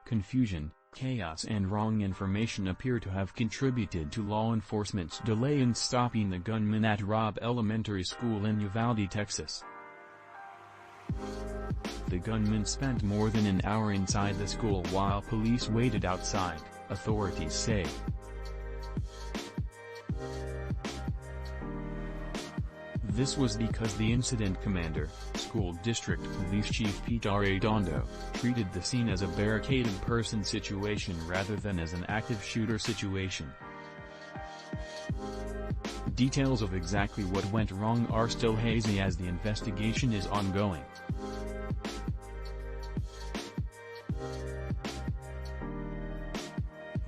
confusion, chaos and wrong information appear to have contributed to law enforcement's delay in stopping the gunman at Robb Elementary School in Uvalde, Texas. The gunman spent more than an hour inside the school while police waited outside, authorities say. This was because the incident commander, School District Police Chief Pete Arredondo, treated the scene as a barricaded person situation rather than as an active shooter situation. Details of exactly what went wrong are still hazy as the investigation is ongoing.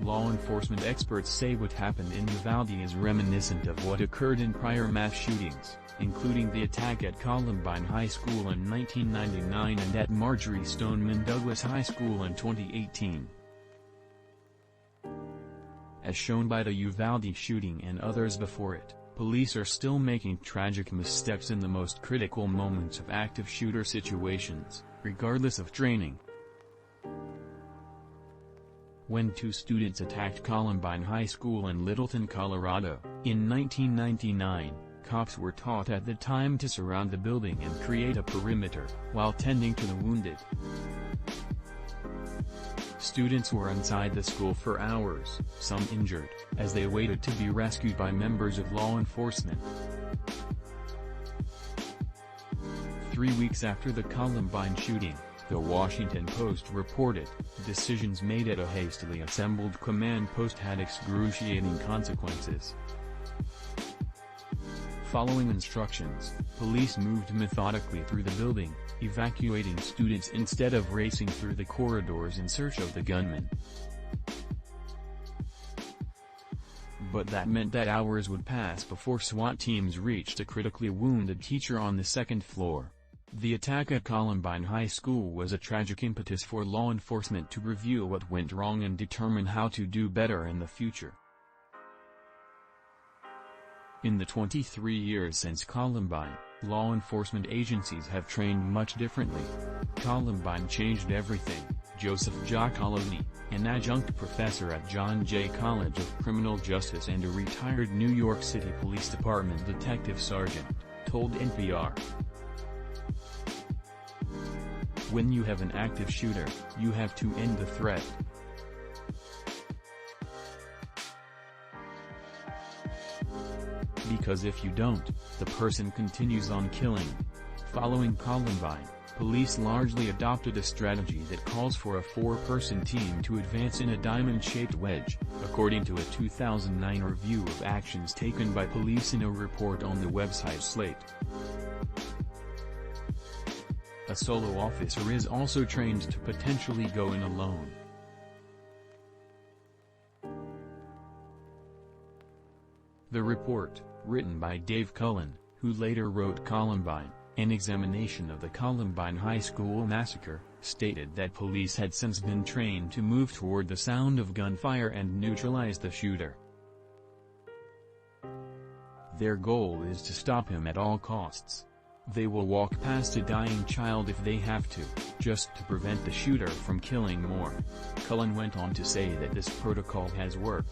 Law enforcement experts say what happened in Uvalde is reminiscent of what occurred in prior mass shootings, including the attack at Columbine High School in 1999 and at Marjory Stoneman Douglas High School in 2018. As shown by the Uvalde shooting and others before it, police are still making tragic missteps in the most critical moments of active shooter situations, regardless of training. When two students attacked Columbine High School in Littleton, Colorado, in 1999, cops were taught at the time to surround the building and create a perimeter, while tending to the wounded. Students were inside the school for hours, some injured, as they waited to be rescued by members of law enforcement. 3 weeks after the Columbine shooting, The Washington Post reported, decisions made at a hastily assembled command post had excruciating consequences. Following instructions, police moved methodically through the building, evacuating students instead of racing through the corridors in search of the gunman. But that meant that hours would pass before SWAT teams reached a critically wounded teacher on the second floor. The attack at Columbine High School was a tragic impetus for law enforcement to review what went wrong and determine how to do better in the future. In the 23 years since Columbine, law enforcement agencies have trained much differently. Columbine changed everything, Joseph Giacalone, an adjunct professor at John Jay College of Criminal Justice and a retired New York City Police Department detective sergeant, told NPR. When you have an active shooter, you have to end the threat. Because if you don't, the person continues on killing. Following Columbine, police largely adopted a strategy that calls for a 4-person team to advance in a diamond-shaped wedge, according to a 2009 review of actions taken by police in a report on the website Slate. A solo officer is also trained to potentially go in alone. The report, written by Dave Cullen, who later wrote Columbine, an examination of the Columbine High School massacre, stated that police had since been trained to move toward the sound of gunfire and neutralize the shooter. Their goal is to stop him at all costs. They will walk past a dying child if they have to, just to prevent the shooter from killing more. Cullen went on to say that this protocol has worked.